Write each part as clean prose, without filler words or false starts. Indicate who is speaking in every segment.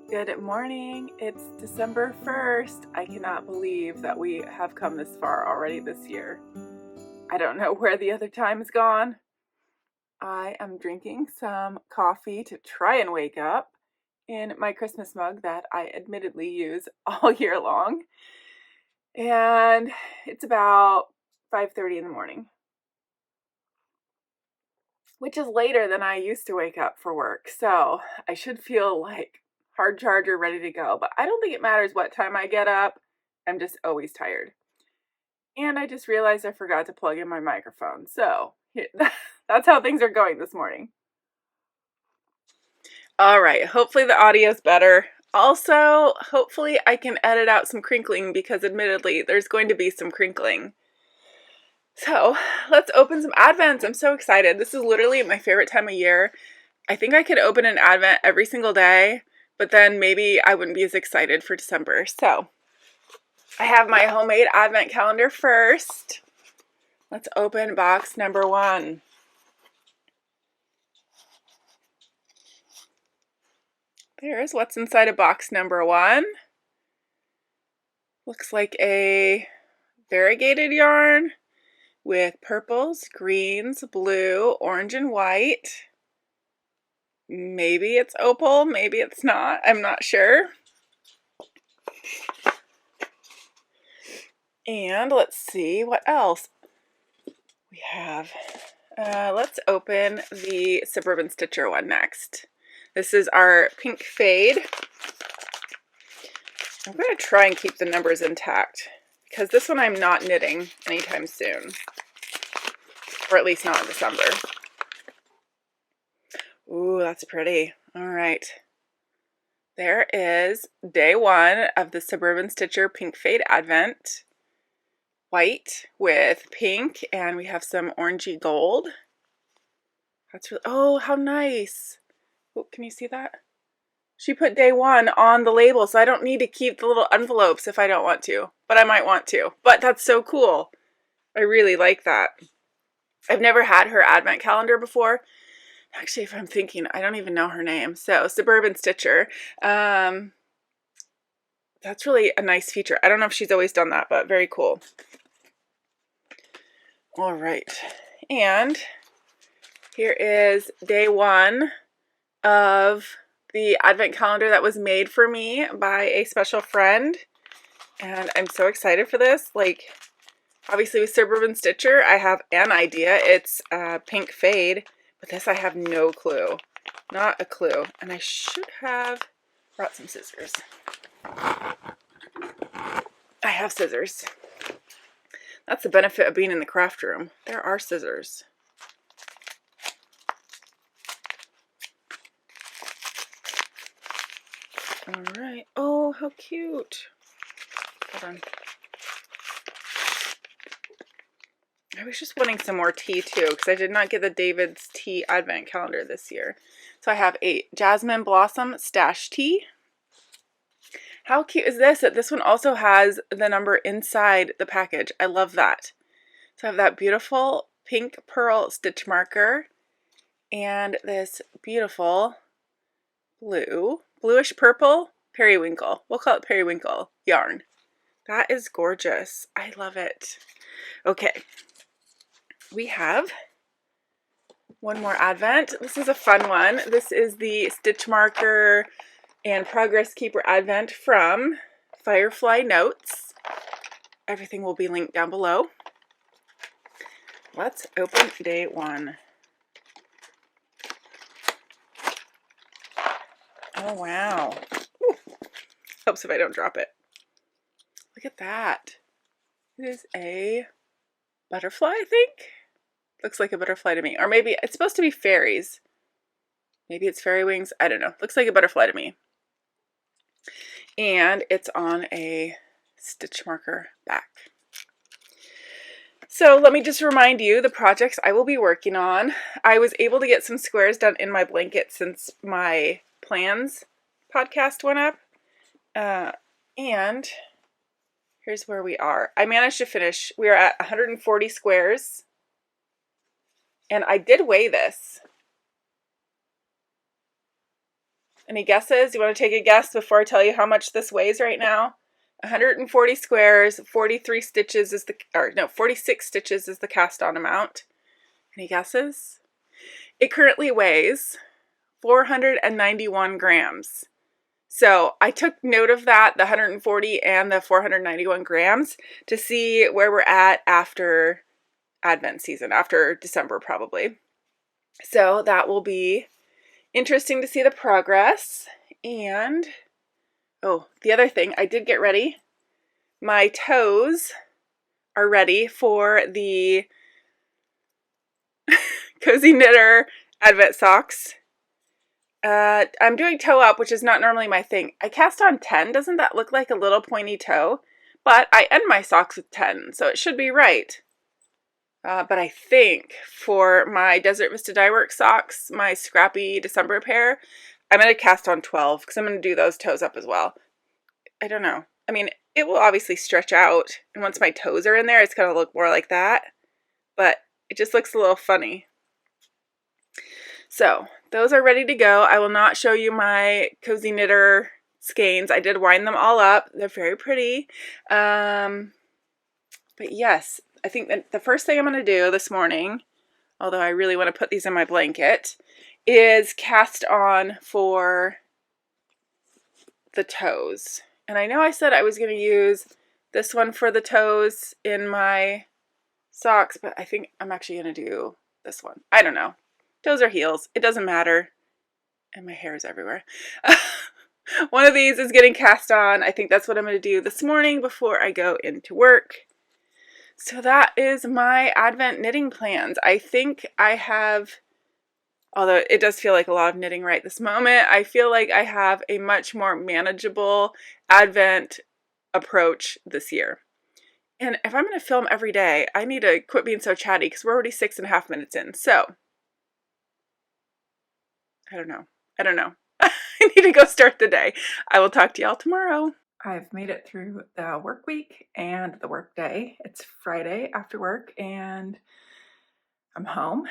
Speaker 1: Good morning. It's December 1st. I cannot believe that we have come this far already this year. I don't know where the other time has gone. I am drinking some coffee to try and wake up in my Christmas mug that I admittedly use all year long. And it's about 5:30 in the morning, which is later than I used to wake up for work. So I should feel like hard charger ready to go, but I don't think it matters what time I get up. I'm just always tired. And I just realized I forgot to plug in my microphone. So that's how things are going this morning. All right, hopefully the audio's better. Also, hopefully I can edit out some crinkling because admittedly there's going to be some crinkling. So let's open some Advents. I'm so excited. This is literally my favorite time of year. I think I could open an Advent every single day, but then maybe I wouldn't be as excited for December. So I have my homemade Advent calendar first. Let's open box number 1. There's what's inside of box number 1. Looks like a variegated yarn with purples, greens, blue, orange, and white. Maybe it's opal, maybe it's not. I'm not sure. And let's see what else we have. Let's open the Suburban Stitcher one next. This is our pink fade. I'm going to try and keep the numbers intact because this one I'm not knitting anytime soon, or at least not in December. Ooh, that's pretty. All right. There is day 1 of the Suburban Stitcher Pink Fade Advent. White with pink, and we have some orangey gold. That's really, oh, how nice. Oh, can you see that? She put day 1 on the label, so I don't need to keep the little envelopes if I don't want to, but I might want to. But that's so cool. I really like that. I've never had her advent calendar before. Actually, if I'm thinking, I don't even know her name. So, Suburban Stitcher. That's really a nice feature. I don't know if she's always done that, but very cool. All right. And here is day 1 of the advent calendar that was made for me by a special friend. And I'm so excited for this. Like, obviously with Suburban Stitcher, I have an idea. It's pink fade, but this I have no clue. Not a clue. And I should have brought some scissors. I have scissors. That's the benefit of being in the craft room. There are scissors. All right. Oh, how cute. Hold on. I was just wanting some more tea too, because I did not get the David's Tea Advent Calendar this year. So I have a Jasmine Blossom Stash Tea. How cute is this? That this one also has the number inside the package. I love that. So I have that beautiful pink pearl stitch marker and this beautiful bluish purple periwinkle. We'll call it periwinkle yarn. That is gorgeous. I love it. Okay. We have one more advent. This is a fun one. This is the Stitch Marker and Progress Keeper Advent from Firefly Notes. Everything will be linked down below. Let's open day 1. Oh, wow. Ooh. Helps if I don't drop it. Look at that. It is a butterfly, I think. Looks like a butterfly to me. Or maybe it's supposed to be fairies. Maybe it's fairy wings. I don't know. Looks like a butterfly to me. And it's on a stitch marker back. So let me just remind you the projects I will be working on. I was able to get some squares done in my blanket since my plans podcast went up. And here's where we are. I managed to finish. We are at 140 squares. And I did weigh this. Any guesses? You want to take a guess before I tell you how much this weighs right now? 140 squares, 43 stitches is the, or no, 46 stitches is the cast on amount. Any guesses? It currently weighs 491 grams. So I took note of that, the 140 and the 491 grams, to see where we're at after Advent season, after December probably. So that will be interesting to see the progress. And, oh, the other thing, I did get ready. My toes are ready for the Cozy Knitter Advent socks. I'm doing toe up, which is not normally my thing. I cast on 10. Doesn't that look like a little pointy toe? But I end my socks with 10, so it should be right. But I think for my Desert Vista Dyeworks socks, my scrappy December pair, I'm going to cast on 12 because I'm going to do those toes up as well. I don't know. I mean, it will obviously stretch out, and once my toes are in there, it's going to look more like that. But it just looks a little funny. So those are ready to go. I will not show you my Cozy Knitter skeins. I did wind them all up. They're very pretty. But yes, I think that the first thing I'm going to do this morning, although I really want to put these in my blanket, is cast on for the toes. And I know I said I was going to use this one for the toes in my socks, but I think I'm actually going to do this one. I don't know. Toes or heels, it doesn't matter. And my hair is everywhere. One of these is getting cast on. I think that's what I'm going to do this morning before I go into work. So that is my Advent knitting plans. I think I have, although it does feel like a lot of knitting right this moment, I feel like I have a much more manageable Advent approach this year. And if I'm going to film every day, I need to quit being so chatty because we're already 6.5 minutes in. So I don't know. I need to go start the day. I will talk to y'all tomorrow. I've made it through the work week and the work day. It's Friday after work and I'm home.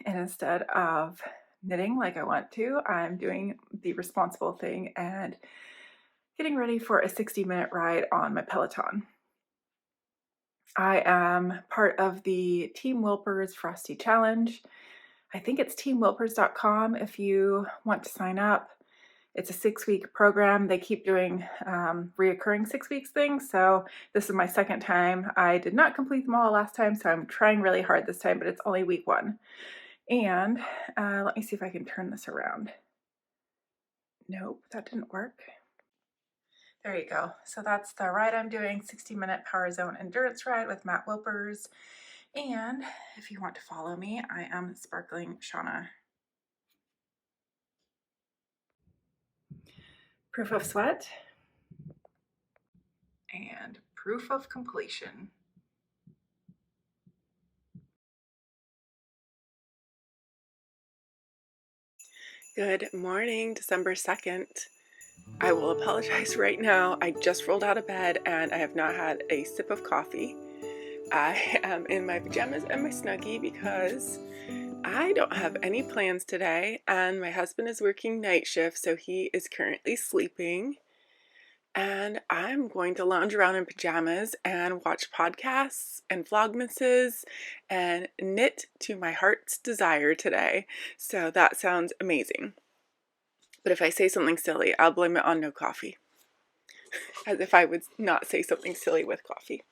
Speaker 1: And instead of knitting like I want to, I'm doing the responsible thing and getting ready for a 60-minute ride on my Peloton. I am part of the Team Wilpers Frosty Challenge. I think it's teamwilpers.com if you want to sign up. It's a 6-week program. They keep doing reoccurring 6 weeks things. So this is my second time. I did not complete them all last time, so I'm trying really hard this time, but it's only week 1. And let me see if I can turn this around. Nope, that didn't work. There you go. So that's the ride I'm doing, 60-minute Power Zone Endurance Ride with Matt Wilpers. And if you want to follow me, I am Sparkling Shauna. Proof of sweat and proof of completion. Good morning, December 2nd. I will apologize right now. I just rolled out of bed and I have not had a sip of coffee. I am in my pajamas and my Snuggie because I don't have any plans today and my husband is working night shift, so he is currently sleeping. And I'm going to lounge around in pajamas and watch podcasts and Vlogmases and knit to my heart's desire today. So that sounds amazing. But if I say something silly, I'll blame it on no coffee. As if I would not say something silly with coffee.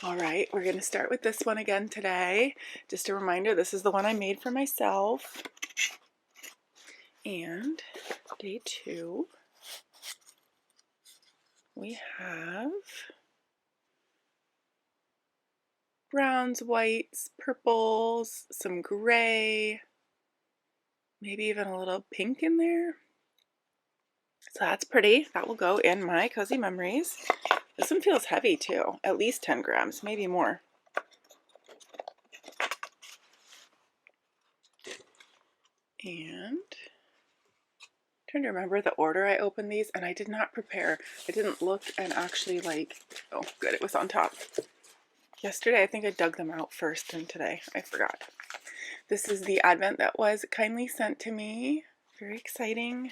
Speaker 1: All right, we're going to start with this one again today. Just a reminder, this is the one I made for myself. And day 2. We have browns, whites, purples, some gray, maybe even a little pink in there. So that's pretty. That will go in my Cozy Memories. This one feels heavy too, at least 10 grams, maybe more. And trying to remember the order I opened these, and I did not prepare. I didn't look and actually oh good, it was on top. Yesterday I think I dug them out first, and today I forgot. This is the Advent that was kindly sent to me Very exciting.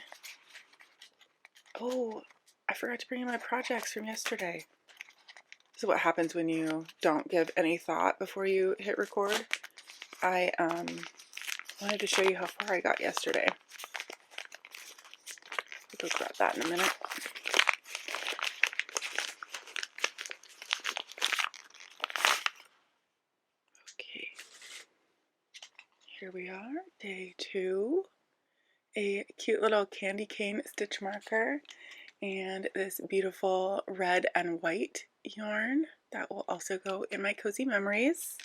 Speaker 1: Oh, I forgot to bring in my projects from yesterday. This is what happens when you don't give any thought before you hit record. I wanted to show you how far I got yesterday. We'll go grab that in a minute. Okay. Here we are, day 2. A cute little candy cane stitch marker and this beautiful red and white yarn that will also go in my Cozy Memories.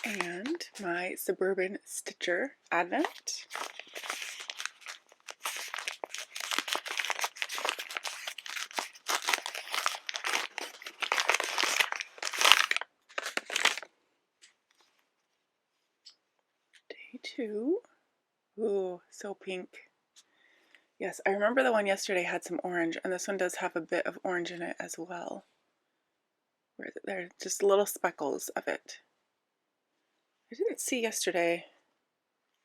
Speaker 1: And my Suburban Stitcher Advent. Day 2. Ooh, so pink. Yes, I remember the one yesterday had some orange, and this one does have a bit of orange in it as well. Where there are just little speckles of it. I didn't see yesterday.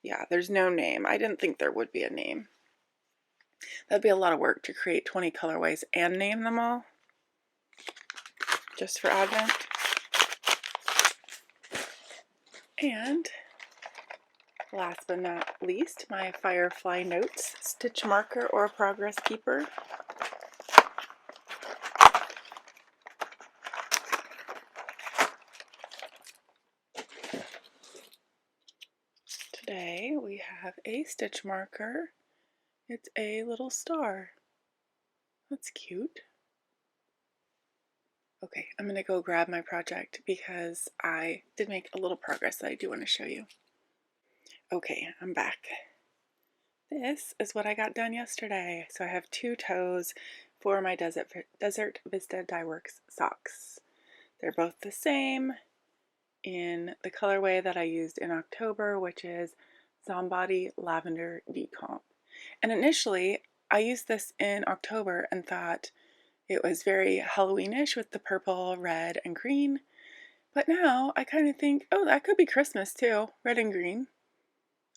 Speaker 1: Yeah, there's no name. I didn't think there would be a name. That'd be a lot of work to create 20 colorways and name them all. Just for Advent. And last but not least, my Firefly Notes stitch marker or progress keeper. Today we have a stitch marker. It's a little star. That's cute. Okay, I'm gonna go grab my project because I did make a little progress that I do want to show you. Okay, I'm back. This is what I got done yesterday. So I have 2 toes for my Desert Vista Dyeworks socks. They're both the same in the colorway that I used in October, which is Zombody Lavender Decomp. And initially, I used this in October and thought it was very Halloweenish with the purple, red, and green. But now I kind of think, oh, that could be Christmas too, red and green.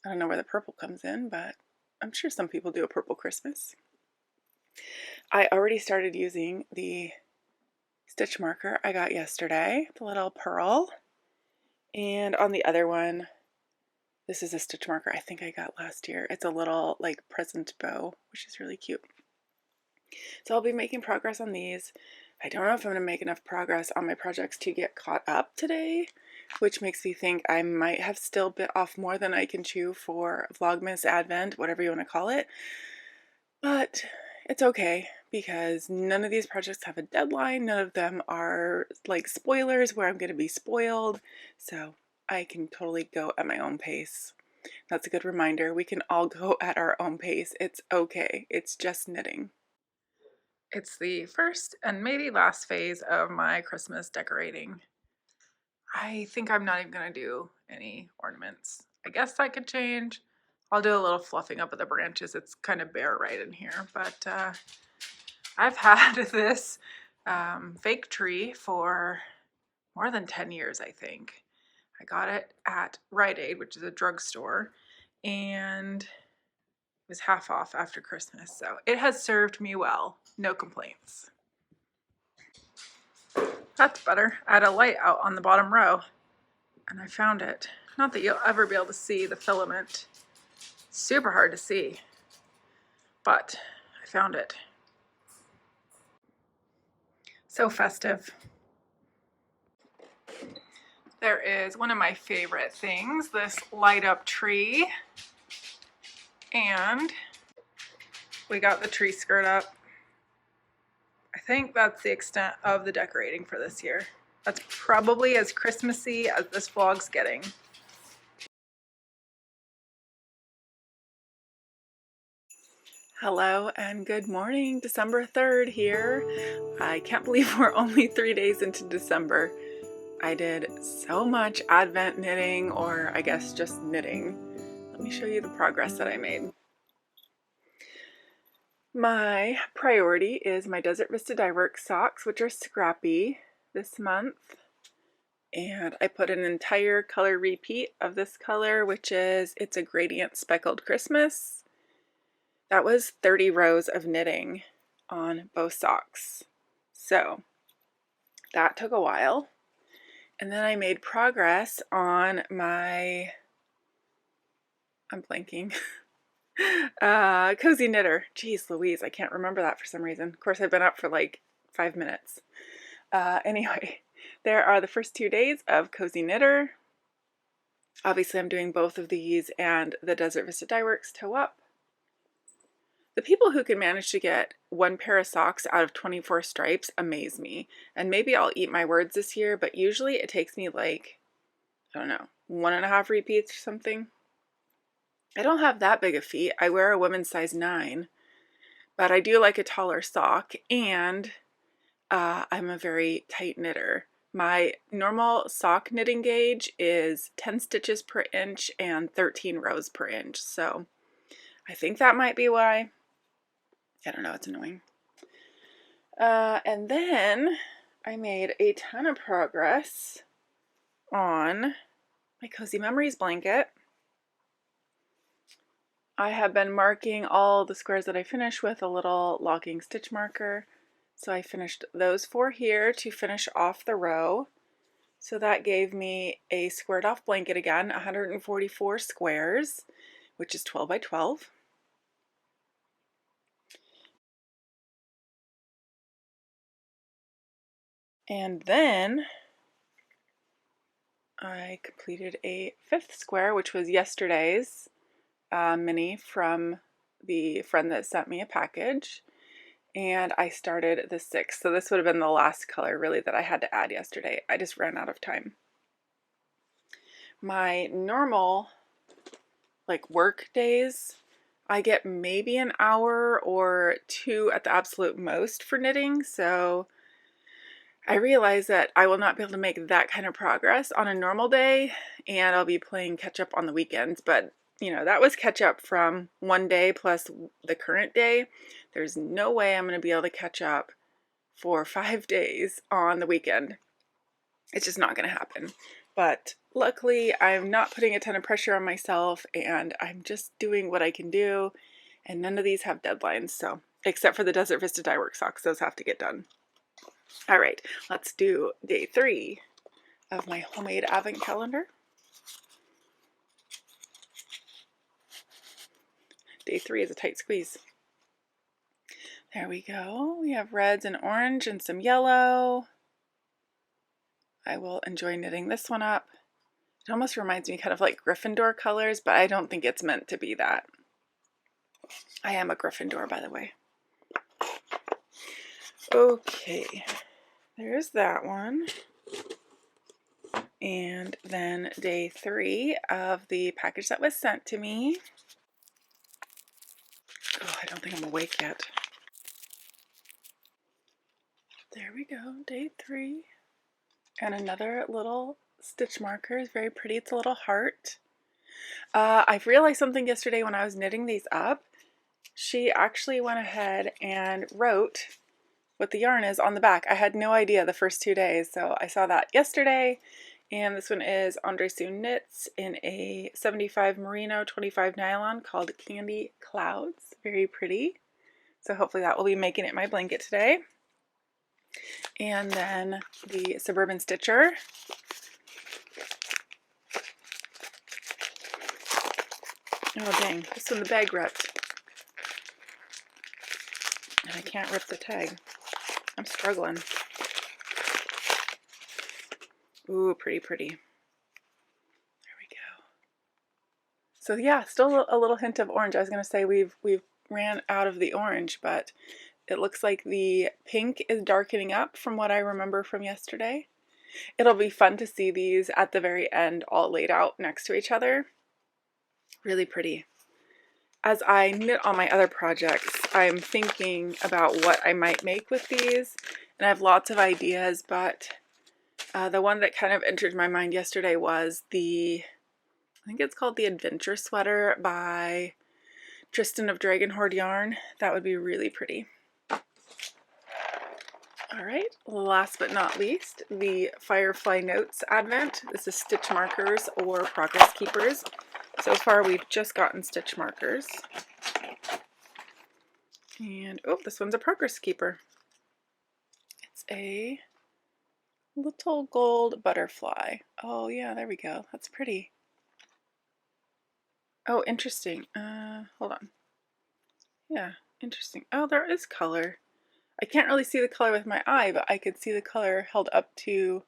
Speaker 1: I don't know where the purple comes in, but I'm sure some people do a purple Christmas. I already started using the stitch marker I got yesterday, the little pearl. And on the other one, this is a stitch marker I think I got last year. It's a little like present bow, which is really cute. So I'll be making progress on these. I don't know if I'm going to make enough progress on my projects to get caught up today, which makes me think I might have still bit off more than I can chew for Vlogmas, Advent, whatever you want to call it. But it's okay because none of these projects have a deadline. None of them are like spoilers where I'm going to be spoiled. So I can totally go at my own pace. That's a good reminder. We can all go at our own pace. It's okay. It's just knitting. It's the first and maybe last phase of my Christmas decorating. I think I'm not even going to do any ornaments. I guess I could change. I'll do a little fluffing up of the branches. It's kind of bare right in here, but I've had this fake tree for more than 10 years, I think. I got it at Rite Aid, which is a drugstore, and it was half off after Christmas, so it has served me well. No complaints. That's better. I had a light out on the bottom row, and I found it. Not that you'll ever be able to see the filament. Super hard to see, but I found it. So festive. There is one of my favorite things, this light up tree, and we got the tree skirt up. I think that's the extent of the decorating for this year. That's probably as Christmassy as this vlog's getting. Hello and good morning, December 3rd here. I can't believe we're only 3 days into December. I did so much Advent knitting, or I guess just knitting. Let me show you the progress that I made. My priority is my Desert Vista Dyeworks socks, which are scrappy this month. And I put an entire color repeat of this color, which is, it's a gradient speckled Christmas. That was 30 rows of knitting on both socks. So that took a while. And then I made progress on my, I'm blanking, Cozy Knitter. Jeez Louise, I can't remember that for some reason. Of course, I've been up for like 5 minutes. Anyway, there are the first 2 days of Cozy Knitter. Obviously, I'm doing both of these and the Desert Vista Dyeworks Toe Up. The people who can manage to get 1 pair of socks out of 24 stripes amaze me. And maybe I'll eat my words this year, but usually it takes me like, I don't know, 1.5 repeats or something. I don't have that big of feet. I wear a women's size 9, but I do like a taller sock, and I'm a very tight knitter. My normal sock knitting gauge is 10 stitches per inch and 13 rows per inch. So I think that might be why. I don't know, it's annoying. And then I made a ton of progress on my Cozy Memories blanket. I have been marking all the squares that I finished with a little locking stitch marker. So I finished those 4 here to finish off the row. So that gave me a squared off blanket again, 144 squares, which is 12 by 12. And then I completed a 5th square, which was yesterday's mini from the friend that sent me a package. And I started the 6th. So this would have been the last color really that I had to add yesterday. I just ran out of time. My normal like work days, I get maybe an hour or 2 at the absolute most for knitting. So I realize that I will not be able to make that kind of progress on a normal day, and I'll be playing catch up on the weekends. But you know, that was catch up from 1 day plus the current day. There's no way I'm going to be able to catch up for 5 days on the weekend. It's just not going to happen. But luckily, I'm not putting a ton of pressure on myself, and I'm just doing what I can do. And none of these have deadlines, so except for the Desert Vista Dyeworks socks, those have to get done. All right, let's do day 3 of my homemade advent calendar. Day 3 is a tight squeeze. There we go. We have reds and orange and some yellow. I will enjoy knitting this one up. It almost reminds me kind of like Gryffindor colors, but I don't think it's meant to be that. I am a Gryffindor, by the way. Okay, there's that one. And then day 3 of the package that was sent to me. Oh, I don't think I'm awake yet. There we go, day 3. And another little stitch marker is very pretty. It's a little heart. I realized something yesterday when I was knitting these up. She actually went ahead and wrote what the yarn is on the back. I had no idea the first 2 days, so I saw that yesterday. And this one is Andre Sue Knits in a 75 merino, 25 nylon called Candy Clouds. Very pretty. So hopefully that will be making it my blanket today. And then the Suburban Stitcher. Oh dang, this one the bag ripped. And I can't rip the tag. I'm struggling. Ooh, pretty, pretty. There we go. So yeah, still a little hint of orange. I was gonna say we've ran out of the orange, but it looks like the pink is darkening up from what I remember from yesterday. It'll be fun to see these at the very end all laid out next to each other. Really pretty. As I knit on my other projects, I'm thinking about what I might make with these, and I have lots of ideas, but the one that kind of entered my mind yesterday was I think it's called the Adventure Sweater by Tristan of Dragon Horde Yarn. That would be really pretty. All right, last but not least, the Firefly Notes Advent. This is stitch markers or progress keepers. So far we've just gotten stitch markers. And oh, this one's a progress keeper. It's a little gold butterfly. Oh yeah, there we go. That's pretty. Oh, interesting. Hold on. Yeah, interesting. Oh, there is color. I can't really see the color with my eye, but I could see the color held up to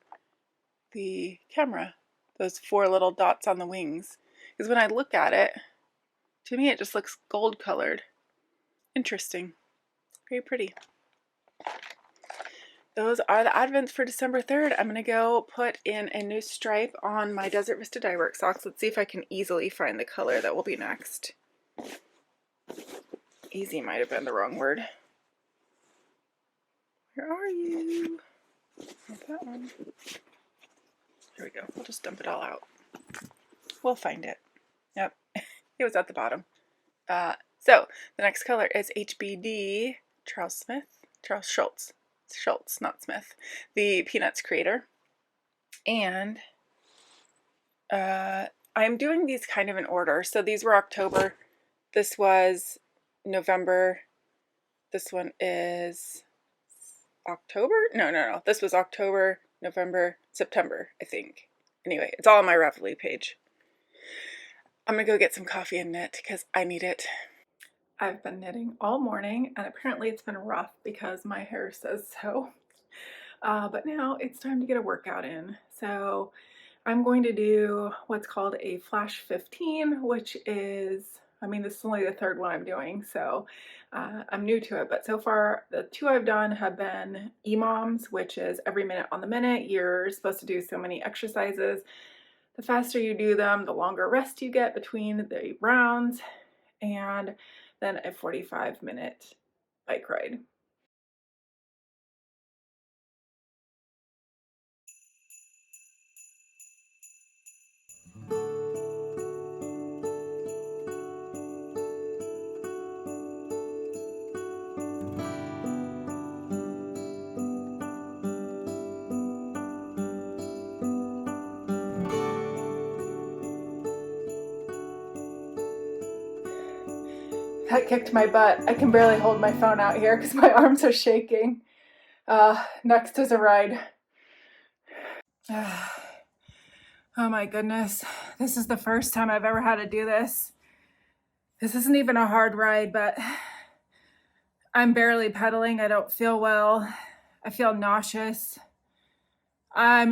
Speaker 1: the camera. Those 4 little dots on the wings. Because when I look at it, to me it just looks gold colored. Interesting. Very pretty. Those are the Advents for December 3rd. I'm going to go put in a new stripe on my Desert Vista Dyeworks socks. Let's see if I can easily find the color that will be next. Easy might have been the wrong word. Where are you? Not that one. There we go. We'll just dump it all out. We'll find it. Yep. It was at the bottom. So the next color is HBD Charles Schultz, not Smith, the Peanuts creator. And I'm doing these kind of in order. So these were October. This was November. This one is October? No. This was October, November, September, I think. Anyway, it's all on my Ravelry page. I'm going to go get some coffee and knit because I need it. I've been knitting all morning, and apparently it's been rough because my hair says so. But now it's time to get a workout in. So I'm going to do what's called a Flash 15, which is, this is only the 3rd one I'm doing, so I'm new to it. But so far, the 2 I've done have been EMOMs, which is every minute on the minute. You're supposed to do so many exercises. The faster you do them, the longer rest you get between the rounds, and then a 45-minute bike ride. That kicked my butt. I can barely hold my phone out here because my arms are shaking. Next is a ride. Oh my goodness. This is the first time I've ever had to do this. This isn't even a hard ride, but I'm barely pedaling. I don't feel well. I feel nauseous. I'm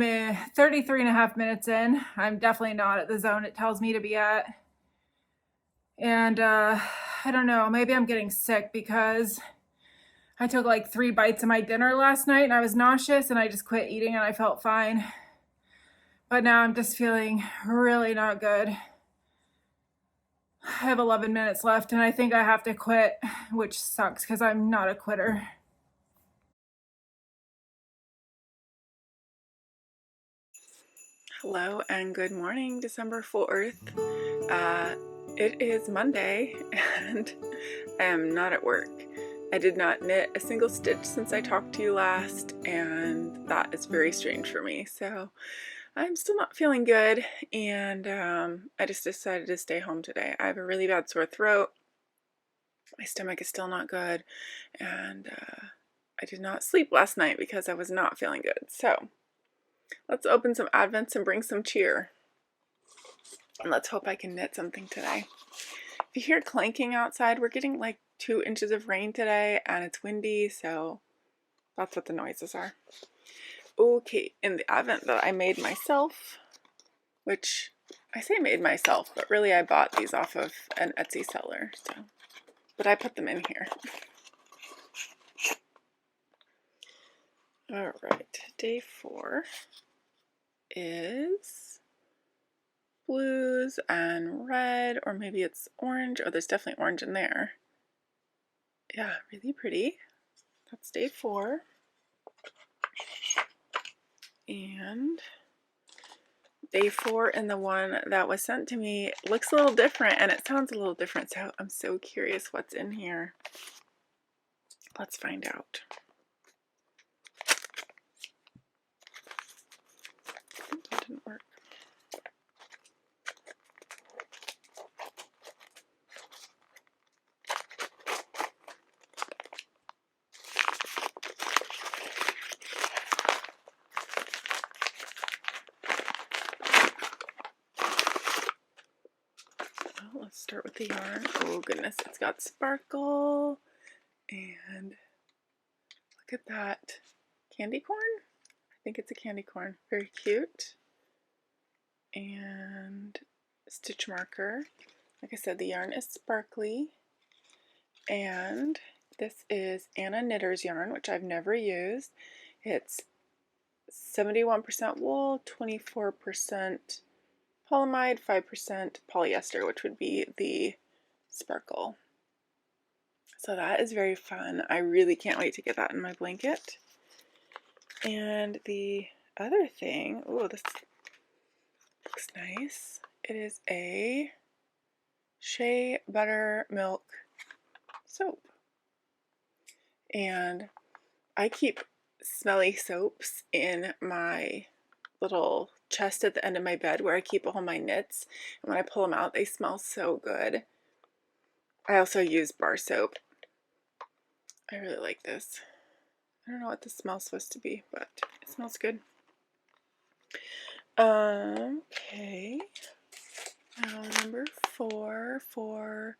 Speaker 1: 33 and a half minutes in. I'm definitely not at the zone it tells me to be at. And I don't know, maybe I'm getting sick because I took like 3 bites of my dinner last night and I was nauseous and I just quit eating and I felt fine. But now I'm just feeling really not good. I have 11 minutes left and I think I have to quit, which sucks because I'm not a quitter. Hello and good morning, December 4th. It is Monday and I am not at work. I did not knit a single stitch since I talked to you last, and that is very strange for me. So I'm still not feeling good, and I just decided to stay home today. I have a really bad sore throat. My stomach is still not good, and I did not sleep last night because I was not feeling good. So let's open some Advents and bring some cheer. And let's hope I can knit something today. If you hear clanking outside, we're getting like 2 inches of rain today and it's windy, so that's what the noises are. Okay, in the Advent that I made myself, which I say made myself, but really I bought these off of an Etsy seller, so, but I put them in here. All right, day 4 is blues and red, or maybe it's orange. Oh, there's definitely orange in there. Yeah, really pretty. That's day 4. And day 4 and the one that was sent to me looks a little different and it sounds a little different, so I'm so curious what's in here. Let's find out. start with the yarn. Oh goodness, it's got sparkle. And look at that. Candy corn? I think it's a candy corn. Very cute. And stitch marker. Like I said, the yarn is sparkly. And this is Anna Knitter's yarn, which I've never used. It's 71% wool, 24% polyamide, 5% polyester, which would be the sparkle. So that is very fun. I really can't wait to get that in my blanket. And the other thing, oh, this looks nice. It is a shea buttermilk soap. And I keep smelly soaps in my little chest at the end of my bed where I keep all my knits. And when I pull them out, they smell so good. I also use bar soap. I really like this. I don't know what the smell's supposed to be, but it smells good. Okay. Now number 4 for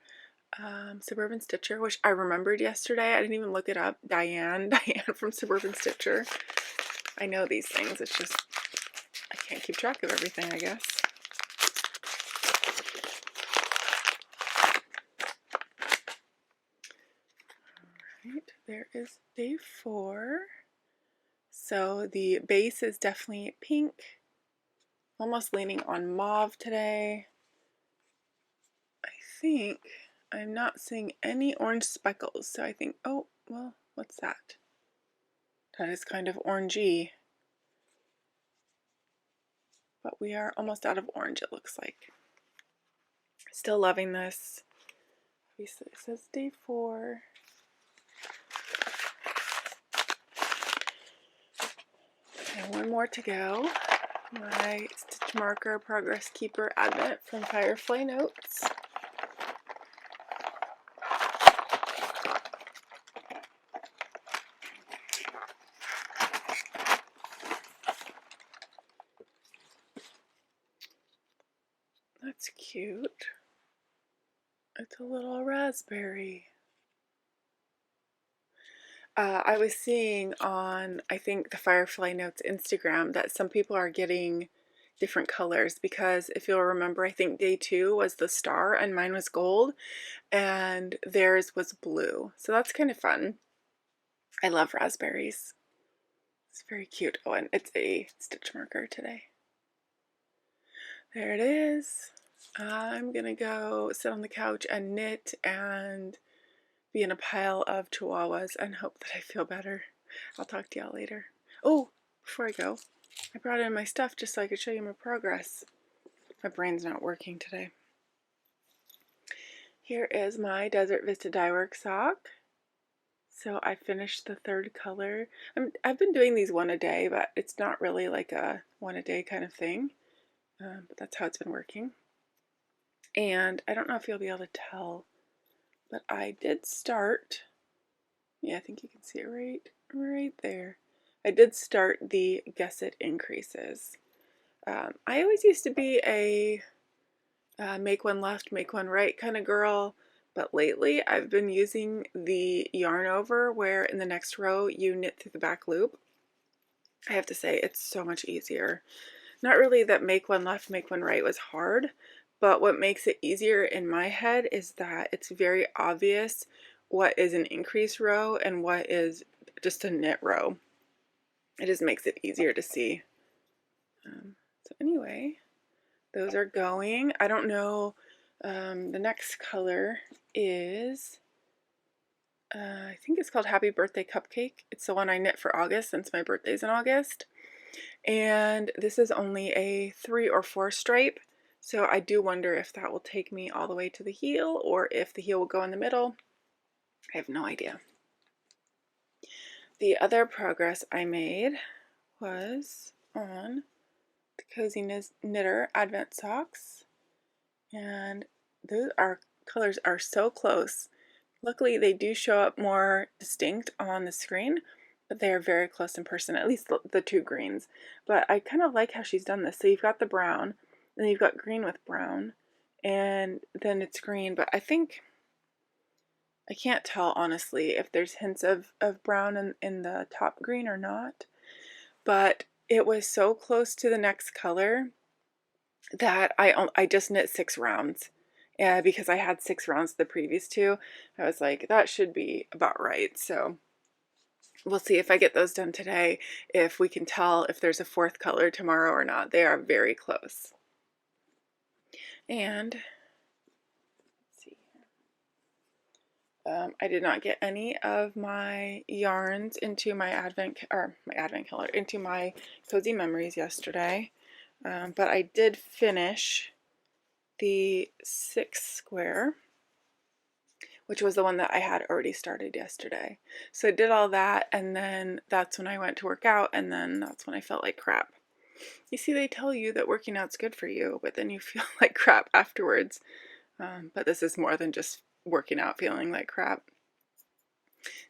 Speaker 1: Suburban Stitcher, which I remembered yesterday. I didn't even look it up. Diane from Suburban Stitcher. I know these things. It's just I can't keep track of everything, I guess. Alright, there is day 4. So the base is definitely pink. Almost leaning on mauve today. I think I'm not seeing any orange speckles, so I think, oh, well, what's that? That is kind of orangey. But we are almost out of orange, it looks like. Still loving this. Obviously, it says day 4. And one more to go. My stitch marker Progress Keeper Advent from Firefly Notes. That's cute. It's a little raspberry. I was seeing on, I think, the Firefly Notes Instagram that some people are getting different colors because if you'll remember, I think day 2 was the star and mine was gold and theirs was blue. So that's kind of fun. I love raspberries. It's very cute. Oh, and it's a stitch marker today. There it is. I'm gonna go sit on the couch and knit and be in a pile of chihuahuas and hope that I feel better. I'll talk to y'all later. Oh, before I go, I brought in my stuff just so I could show you my progress. My brain's not working today. Here is my Desert Vista Dyeworks sock. So I finished the 3rd color. I've been doing these one a day, but it's not really like a one a day kind of thing. But that's how it's been working. And I don't know if you'll be able to tell, but I did start, yeah, I think you can see it right there. I did start the gusset increases. I always used to be a make one left, make one right kind of girl, but lately I've been using the yarn over where in the next row you knit through the back loop. I have to say it's so much easier. Not really that make one left, make one right was hard, but what makes it easier in my head is that it's very obvious what is an increase row and what is just a knit row. It just makes it easier to see. So anyway, those are going. I don't know, the next color is, I think it's called Happy Birthday Cupcake. It's the one I knit for August since my birthday's in August. And this is only a 3 or 4 stripe. So I do wonder if that will take me all the way to the heel or if the heel will go in the middle. I have no idea. The other progress I made was on the Cozy Knitter Advent Socks. And those colors are so close. Luckily they do show up more distinct on the screen, but they are very close in person, at least the 2 greens. But I kind of like how she's done this. So you've got the brown, and then you've got green with brown, and then it's green, but I think, I can't tell honestly if there's hints of brown in the top green or not, but it was so close to the next color that I just knit 6 rounds. Yeah, because I had 6 rounds the previous two. I was like, that should be about right. So we'll see if I get those done today, if we can tell if there's a 4th color tomorrow or not. They are very close. And let's see. I did not get any of my yarns into my into my Cozy Memories yesterday, but I did finish the 6 square, which was the one that I had already started yesterday. So I did all that, and then that's when I went to work out, and then that's when I felt like crap. You see, they tell you that working out's good for you, but then you feel like crap afterwards. But this is more than just working out feeling like crap.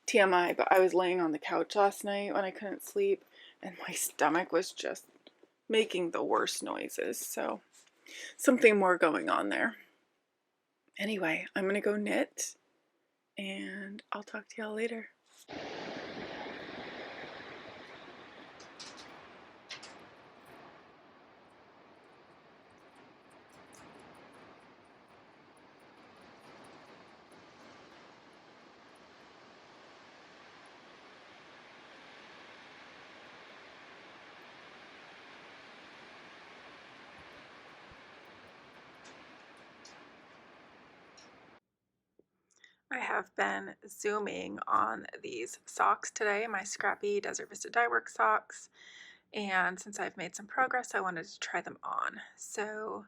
Speaker 1: TMI, but I was laying on the couch last night when I couldn't sleep, and my stomach was just making the worst noises. So something more going on there. Anyway, I'm gonna go knit, and I'll talk to y'all later. I have been zooming on these socks today, my scrappy Desert Vista Dyeworks socks, and since I've made some progress, I wanted to try them on. So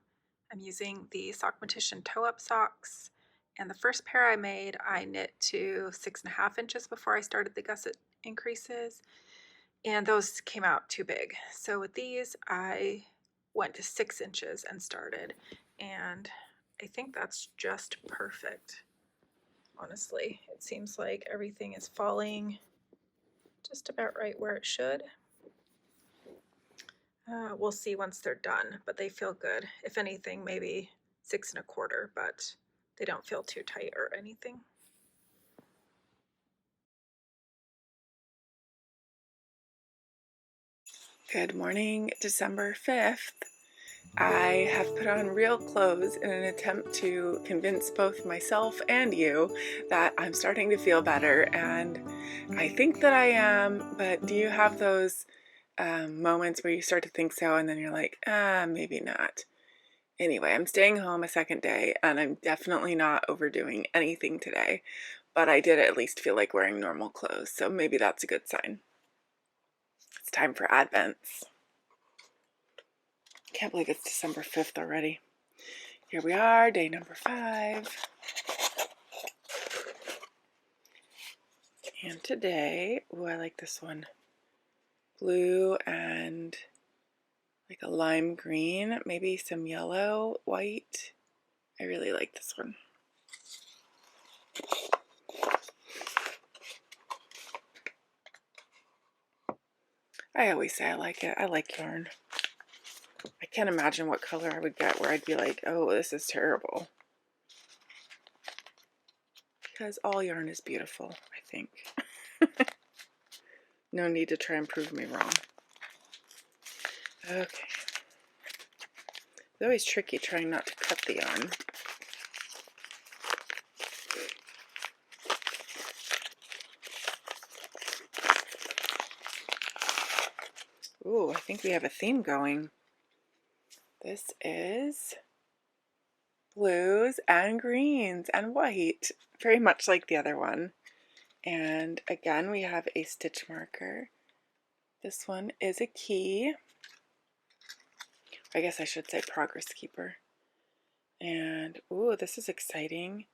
Speaker 1: I'm using the Sockmatician toe-up socks, and the first pair I made, I knit to 6.5 inches before I started the gusset increases, and those came out too big. So with these, I went to 6 inches and started, and I think that's just perfect. Honestly, it seems like everything is falling just about right where it should. We'll see once they're done, but they feel good. If anything, maybe 6.25, but they don't feel too tight or anything. Good morning, December 5th. I have put on real clothes in an attempt to convince both myself and you that I'm starting to feel better, and I think that I am, but do you have those moments where you start to think so and then you're like, maybe not? Anyway, I'm staying home a second day, and I'm definitely not overdoing anything today, but I did at least feel like wearing normal clothes, so maybe that's a good sign. It's time for Advents. Can't believe it's December 5th already. Here we are, day number 5. And today, ooh, I like this one. Blue and like a lime green, maybe some yellow, white. I really like this one. I always say I like it. I like yarn. I can't imagine what color I would get where I'd be like, oh, this is terrible. Because all yarn is beautiful, I think. No need to try and prove me wrong. Okay. It's always tricky trying not to cut the yarn. Ooh, I think we have a theme going. This is blues and greens and white, very much like the other one. And again, we have a stitch marker. This one is a key. I guess I should say progress keeper. And ooh, this is exciting.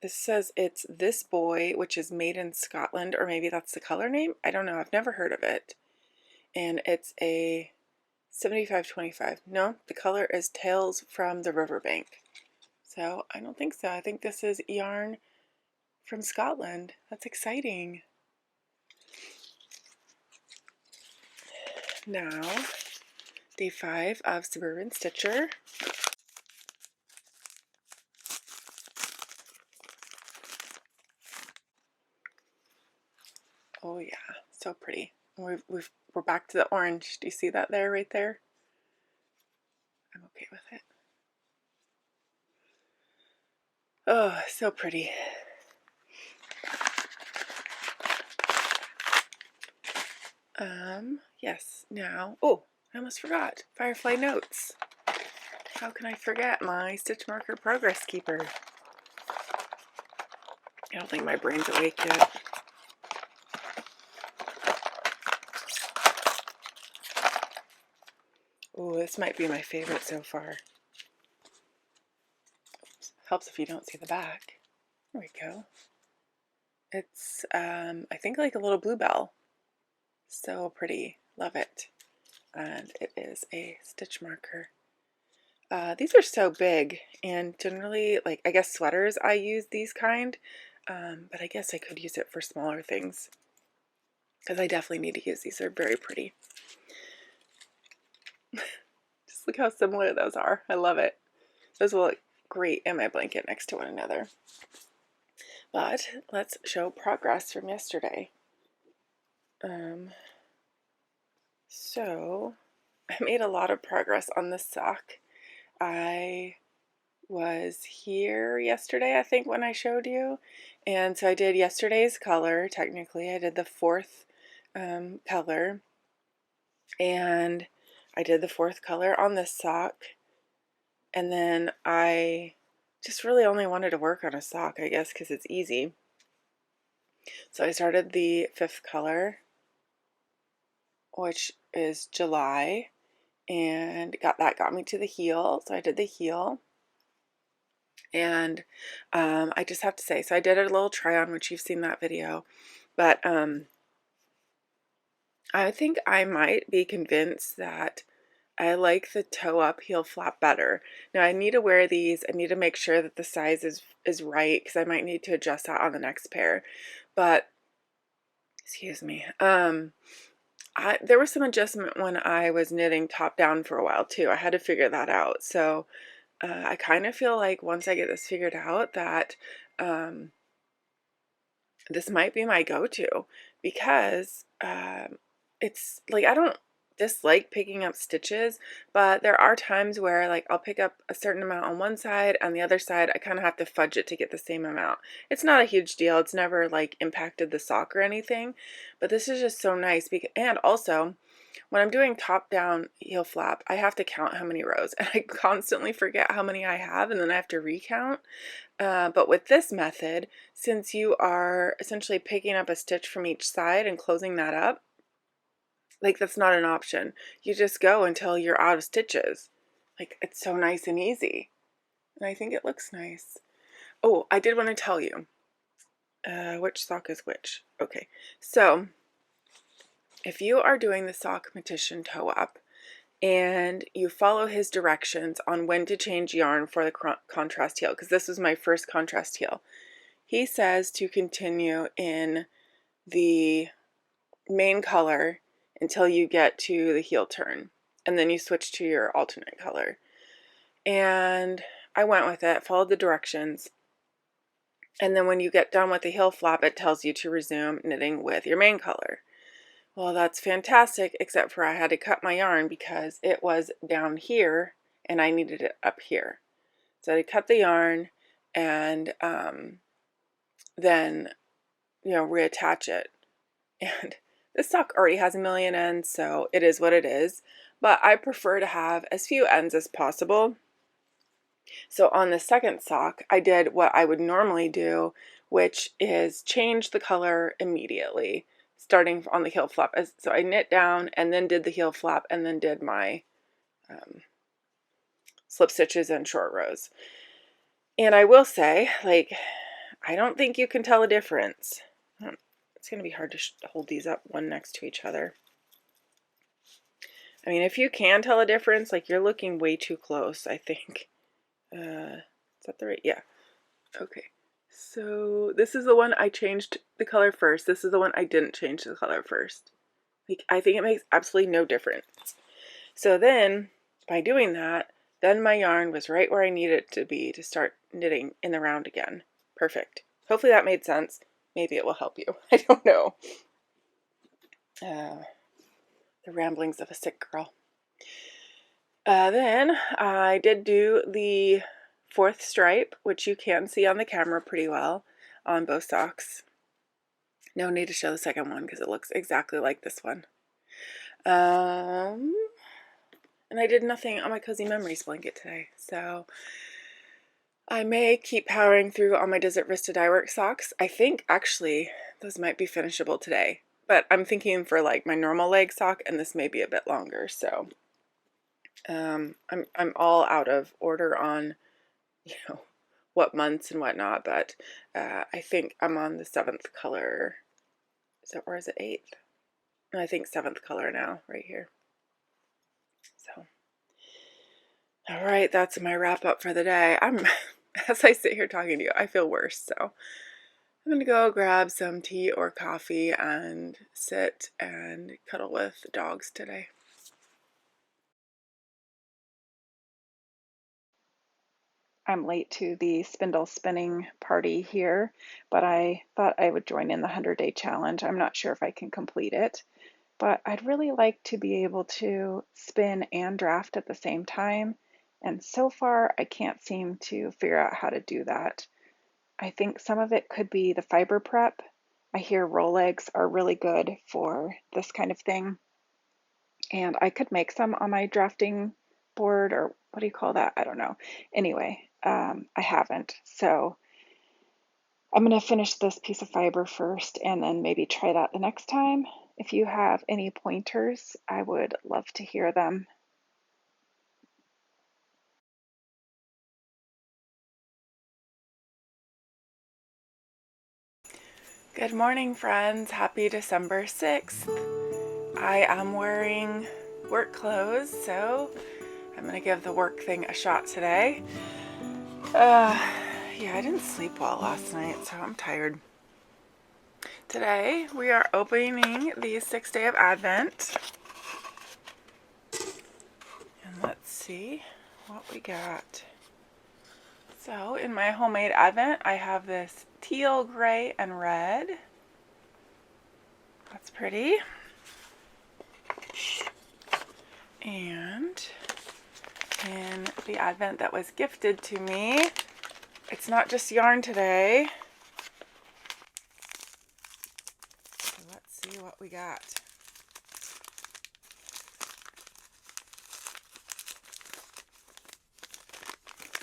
Speaker 1: This says it's This Boy, which is made in Scotland, or maybe that's the color name. I don't know. I've never heard of it. And it's a 75/25. No, the color is Tales from the Riverbank. So I don't think so. I think this is yarn from Scotland. That's exciting. Now, day 5 of Suburban Stitcher. So pretty. We're back to the orange. Do you see that there, right there? I'm okay with it. Oh, so pretty. Yes, now, oh, I almost forgot. Firefly notes. How can I forget my stitch marker progress keeper? I don't think my brain's awake yet. Oh, this might be my favorite so far. Helps if you don't see the back. There we go. It's, I think like a little bluebell. So pretty. Love it. And it is a stitch marker. These are so big, and generally, like, I guess sweaters, I use these kind, but I guess I could use it for smaller things, because I definitely need to use these. They're very pretty. Just look how similar those are. I love it. Those will look great in my blanket next to one another. But let's show progress from yesterday. So I made a lot of progress on this sock. I was here yesterday, I think, when I showed you, and so I did yesterday's color. Technically I did the fourth color, and I did the fourth color on this sock, and then I just really only wanted to work on a sock, I guess, because it's easy. So I started the fifth color, which is July, and got me to the heel. So I did the heel. And I just have to say, so I did a little try on, which you've seen that video, but I think I might be convinced that I like the toe up heel flap better. Now I need to wear these. I need to make sure that the size is right, because I might need to adjust that on the next pair. But excuse me, there was some adjustment when I was knitting top down for a while too. I had to figure that out. So I kind of feel like once I get this figured out that this might be my go-to, because it's like, I don't dislike picking up stitches, but there are times where, like, I'll pick up a certain amount on one side, and the other side I kind of have to fudge it to get the same amount. It's not a huge deal. It's never like impacted the sock or anything, but this is just so nice. And also, when I'm doing top down heel flap, I have to count how many rows, and I constantly forget how many I have, and then I have to recount. But with this method, since you are essentially picking up a stitch from each side and closing that up, like, that's not an option. You just go until you're out of stitches. Like, it's so nice and easy. And I think it looks nice. Oh, I did want to tell you which sock is which. Okay, so if you are doing the Sockmatician toe up and you follow his directions on when to change yarn for the contrast heel, because this was my first contrast heel, he says to continue in the main color until you get to the heel turn, and then you switch to your alternate color. And I went with it, followed the directions, and then when you get done with the heel flap, it tells you to resume knitting with your main color. Well, that's fantastic, except for I had to cut my yarn because it was down here and I needed it up here. So I cut the yarn and then, reattach it. And this sock already has a million ends, so it is what it is. But I prefer to have as few ends as possible. So on the second sock, I did what I would normally do, which is change the color immediately, starting on the heel flap. So I knit down and then did the heel flap and then did my slip stitches and short rows. And I will say, like, I don't think you can tell a difference. It's going to be hard to hold these up one next to each other. I mean, if you can tell a difference, like, you're looking way too close, I think. Is that the right? Yeah. Okay. So this is the one I changed the color first. This is the one I didn't change the color first. Like, I think it makes absolutely no difference. So then, by doing that, then my yarn was right where I needed it to be to start knitting in the round again. Perfect. Hopefully that made sense. Maybe it will help you. I don't know. The ramblings of a sick girl. Then I did do the 4th stripe, which you can see on the camera pretty well on both socks. No need to show the second one because it looks exactly like this one. And I did nothing on my Cozy Memories blanket today, so I may keep powering through on my Desert Vista Dyeworks socks. I think actually those might be finishable today, but I'm thinking for like my normal leg sock, and this may be a bit longer, so I'm all out of order on, you know, what months and whatnot, but I think I'm on the 7th color. Or is it 8th? I think 7th color now, right here. So, all right, that's my wrap up for the day. As I sit here talking to you, I feel worse, so I'm gonna go grab some tea or coffee and sit and cuddle with the dogs today. I'm late to the spindle spinning party here, but I thought I would join in the 100-day challenge. I'm not sure if I can complete it, but I'd really like to be able to spin and draft at the same time. And so far, I can't seem to figure out how to do that. I think some of it could be the fiber prep. I hear Rolex are really good for this kind of thing. And I could make some on my drafting board, or what do you call that? I don't know. Anyway, I haven't. So I'm going to finish this piece of fiber first and then maybe try that the next time. If you have any pointers, I would love to hear them. Good morning, friends. Happy December 6th. I am wearing work clothes, so I'm going to give the work thing a shot today. Yeah, I didn't sleep well last night, so I'm tired. Today, we are opening the 6th day of Advent. And let's see what we got. So, in my homemade Advent, I have this teal, gray, and red. That's pretty. And in the Advent that was gifted to me, it's not just yarn today. So let's see what we got.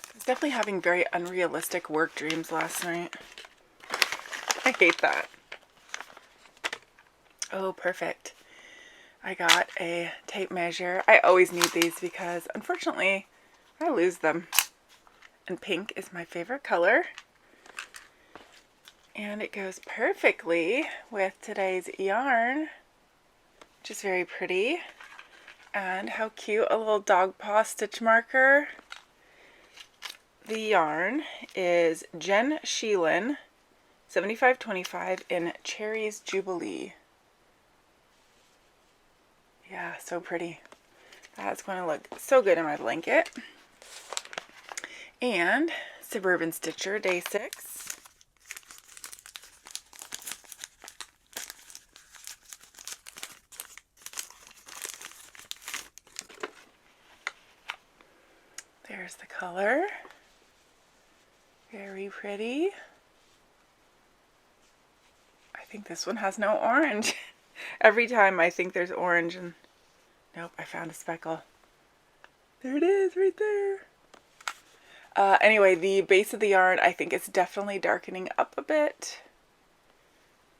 Speaker 1: I was definitely having very unrealistic work dreams last night. I hate that. Oh, perfect. I got a tape measure. I always need these because, unfortunately, I lose them. And pink is my favorite color. And it goes perfectly with today's yarn, which is very pretty. And how cute, a little dog paw stitch marker. The yarn is Jen Sheelan 7525 in Cherries Jubilee. Yeah, so pretty. That's going to look so good in my blanket. And Suburban Stitcher Day 6. There's the color. Very pretty. I think this one has no orange. Every time I think there's orange and nope, I found a speckle. There it is right there. Anyway, the base of the yarn I think is definitely darkening up a bit.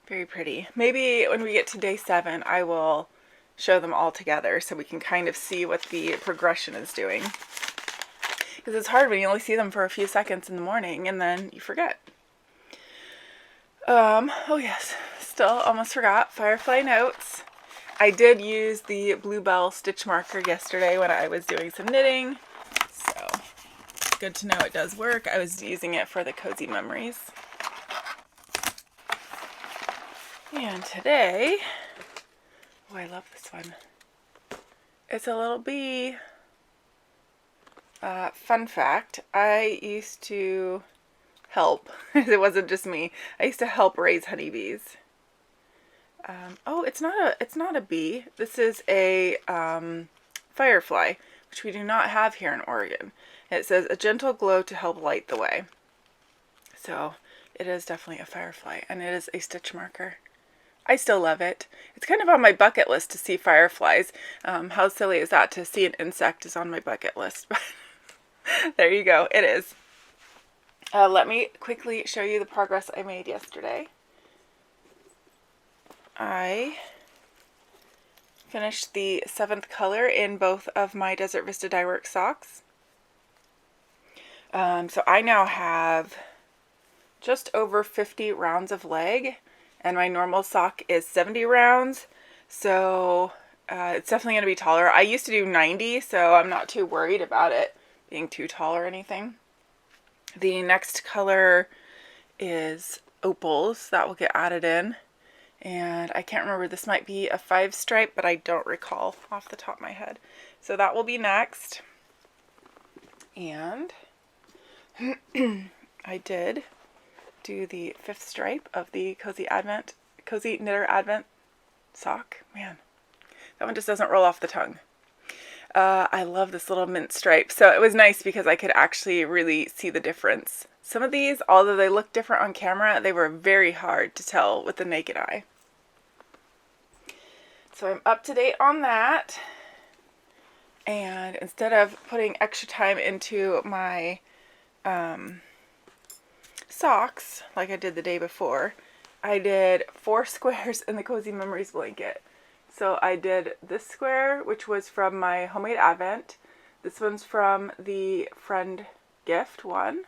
Speaker 1: Very pretty. Maybe when we get to day 7 I will show them all together so we can kind of see what the progression is doing. Because it's hard when you only see them for a few seconds in the morning and then you forget. Oh yes, still almost forgot, Firefly Notes. I did use the Bluebell stitch marker yesterday when I was doing some knitting, so good to know it does work. I was using it for the Cozy Memories. And today, oh, I love this one. It's a little bee. Fun fact, I used to help, it wasn't just me, I used to help raise honeybees. Oh, it's not a bee. This is a firefly, which we do not have here in Oregon. It says a gentle glow to help light the way. So it is definitely a firefly, and it is a stitch marker. I still love it. It's kind of on my bucket list to see fireflies. How silly is that? To see an insect is on my bucket list. But there you go. It is. Let me quickly show you the progress I made yesterday. I finished the 7th color in both of my Desert Vista Dyeworks socks. So I now have just over 50 rounds of leg, and my normal sock is 70 rounds, so it's definitely going to be taller. I used to do 90, so I'm not too worried about it being too tall or anything. The next color is opals. That will get added in, and I can't remember, this might be a 5 stripe, but I don't recall off the top of my head. So that will be next. And I did do the 5th stripe of the Cozy Knitter Advent sock. Man, that one just doesn't roll off the tongue. I love this little mint stripe. So it was nice because I could actually really see the difference. Some of these, although they look different on camera, they were very hard to tell with the naked eye. So I'm up to date on that. And instead of putting extra time into my socks, like I did the day before, I did 4 squares in the Cozy Memories blanket. So I did this square, which was from my Homemade Advent. This one's from the friend gift one.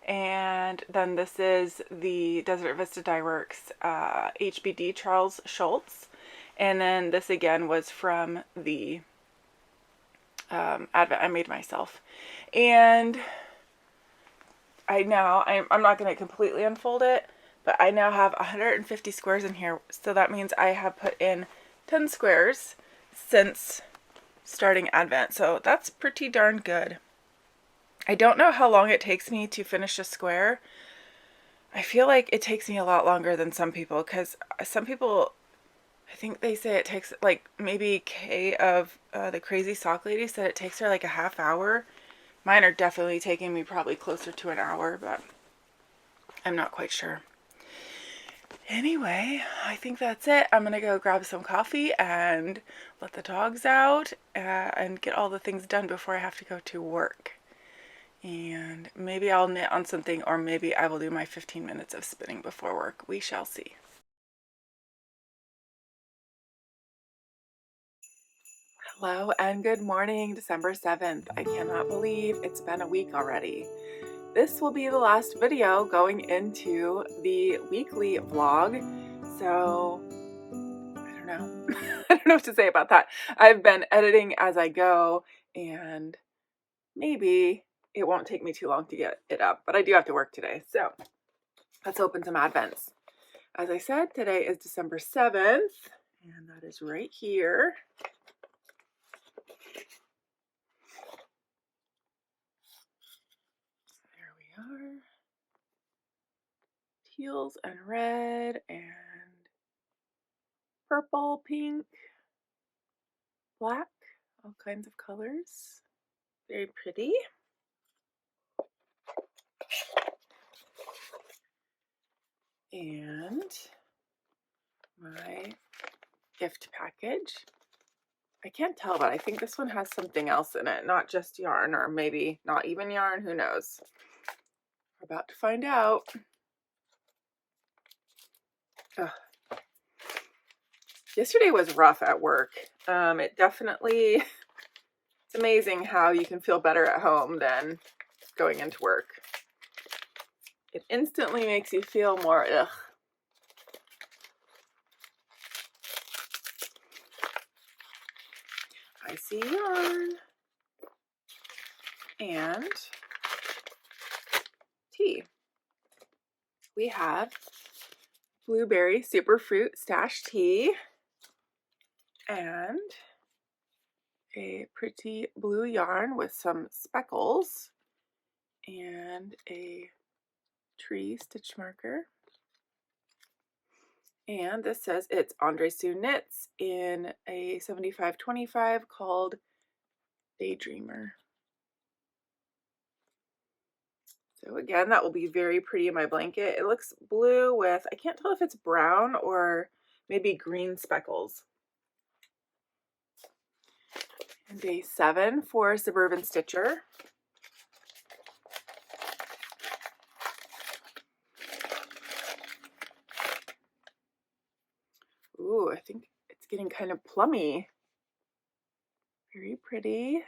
Speaker 1: And then this is the Desert Vista Dyeworks HBD Charles Schultz. And then this again was from the Advent I made myself. And I'm not going to completely unfold it, but I now have 150 squares in here. So that means I have put in 10 squares since starting Advent. So that's pretty darn good. I don't know how long it takes me to finish a square. I feel like it takes me a lot longer than some people, because some people, I think they say it takes, like maybe Kay of the Crazy Sock Lady said it takes her like a half hour. Mine are definitely taking me probably closer to an hour, but I'm not quite sure. Anyway, I think that's it. I'm going to go grab some coffee and let the dogs out and get all the things done before I have to go to work. And maybe I'll knit on something, or maybe I will do my 15 minutes of spinning before work. We shall see. Hello and good morning, December 7th. I cannot believe it's been a week already. This will be the last video going into the weekly vlog, so I don't know. I don't know what to say about that. I've been editing as I go, and maybe it won't take me too long to get it up, but I do have to work today, so let's open some advents. As I said, today is December 7th, and that is right here. There we are. Teals and red and purple, pink, black, all kinds of colors. Very pretty. And my gift package. I can't tell, but I think this one has something else in it, not just yarn, or maybe not even yarn, who knows. We're about to find out. Ugh. Yesterday was rough at work. It definitely, it's amazing how you can feel better at home than going into work. It instantly makes you feel more ugh. I see yarn and tea. We have blueberry superfruit stash tea and a pretty blue yarn with some speckles and a tree stitch marker And this says it's Andre Sue Knits in a 75-25 called Daydreamer. So again, that will be very pretty in my blanket. It looks blue with, I can't tell if it's brown or maybe green speckles. And day 7 for Suburban Stitcher. Ooh, I think it's getting kind of plummy. Very pretty.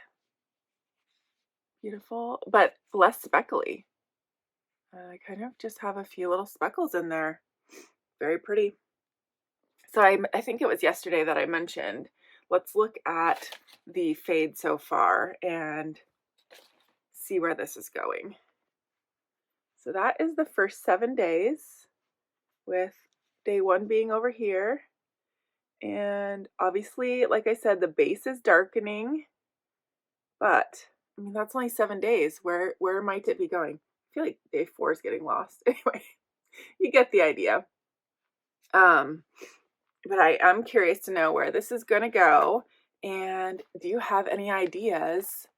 Speaker 1: Beautiful, but less speckly. I kind of just have a few little speckles in there. Very pretty. So I think it was yesterday that I mentioned, let's look at the fade so far and see where this is going. So that is the first 7 days, with day 1 being over here. And obviously, like I said, the base is darkening, but I mean, that's only 7 days. Where might it be going? I feel like day 4 is getting lost. Anyway, you get the idea. But I am curious to know where this is going to go. And do you have any ideas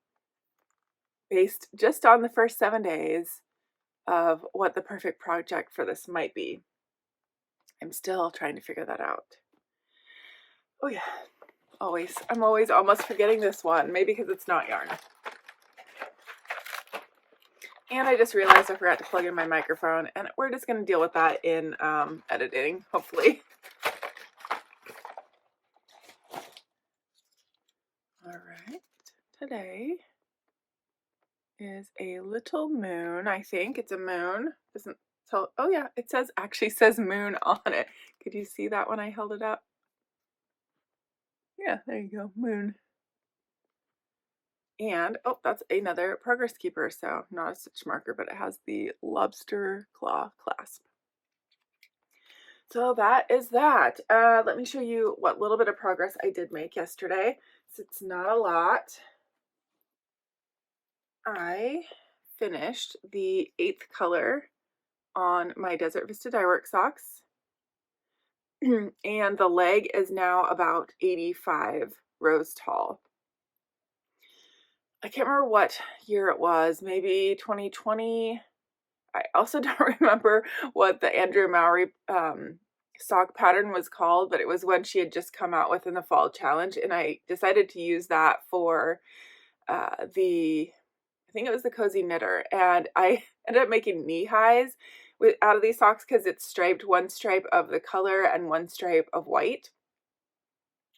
Speaker 1: based just on the first 7 days of what the perfect project for this might be? I'm still trying to figure that out. Oh yeah, always. I'm always almost forgetting this one, maybe because it's not yarn. And I just realized I forgot to plug in my microphone, and we're just going to deal with that in editing, hopefully. All right, today is a little moon. I think it's a moon. Doesn't tell. Oh yeah, it says, actually says moon on it. Could you see that when I held it up? Yeah, there you go, moon. And oh, that's another progress keeper. So not a stitch marker, but it has the lobster claw clasp. So that is that. Let me show you what little bit of progress I did make yesterday. So it's not a lot. I finished the 8th color on my Desert Vista Dyeworks socks. And the leg is now about 85 rows tall. I can't remember what year it was, maybe 2020. I also don't remember what the Andrea Mowry sock pattern was called, but it was when she had just come out with in the fall challenge, and I decided to use that for I think it was the Cozy Knitter, and I ended up making knee highs out of these socks because it's striped, one stripe of the color and one stripe of white,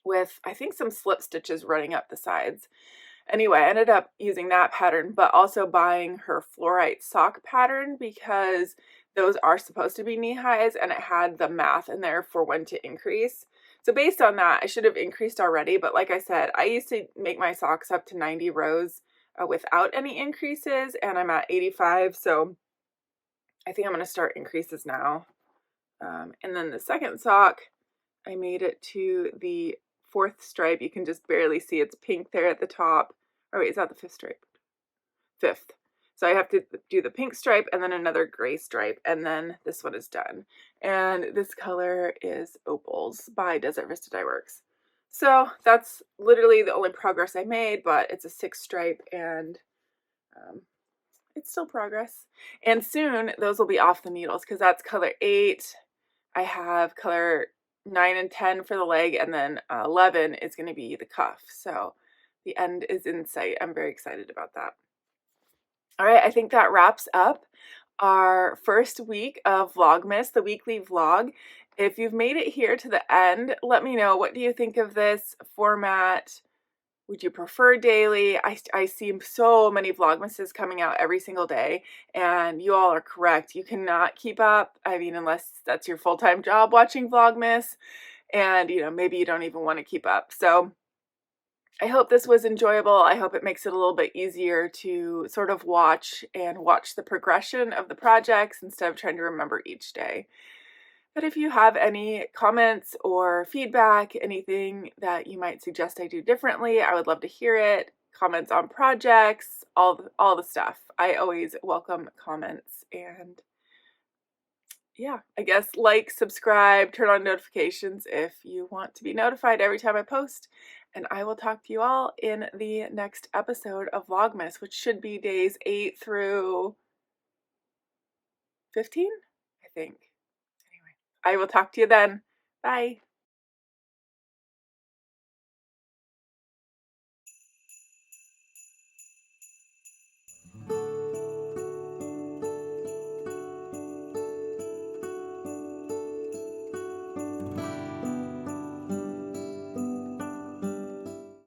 Speaker 1: with I think some slip stitches running up the sides. Anyway, I ended up using that pattern, but also buying her fluorite sock pattern because those are supposed to be knee highs, and it had the math in there for when to increase. So based on that, I should have increased already, but like I said, I used to make my socks up to 90 rows without any increases, and I'm at 85, so I think I'm going to start increases now. And then the second sock, I made it to the 4th stripe. You can just barely see it's pink there at the top. Oh wait, is that the 5th stripe? 5th. So I have to do the pink stripe and then another gray stripe, and then this one is done. And this color is Opals by Desert Vista Dyeworks. So that's literally the only progress I made, but it's a 6 stripe, and it's still progress. And soon those will be off the needles because that's color 8. I have color 9 and 10 for the leg, and then 11 is going to be the cuff. So the end is in sight. I'm very excited about that. All right, I think that wraps up our first week of Vlogmas, the weekly vlog. If you've made it here to the end, let me know, what do you think of this format? Would you prefer daily? I see so many Vlogmases coming out every single day, and you all are correct. You cannot keep up. I mean, unless that's your full-time job watching Vlogmas, and maybe you don't even want to keep up. So I hope this was enjoyable. I hope it makes it a little bit easier to sort of watch the progression of the projects instead of trying to remember each day. But if you have any comments or feedback, anything that you might suggest I do differently, I would love to hear it. Comments on projects, all the stuff. I always welcome comments, and yeah, I guess like, subscribe, turn on notifications if you want to be notified every time I post. And I will talk to you all in the next episode of Vlogmas, which should be days 8 through 15, I think. Anyway, I will talk to you then. Bye.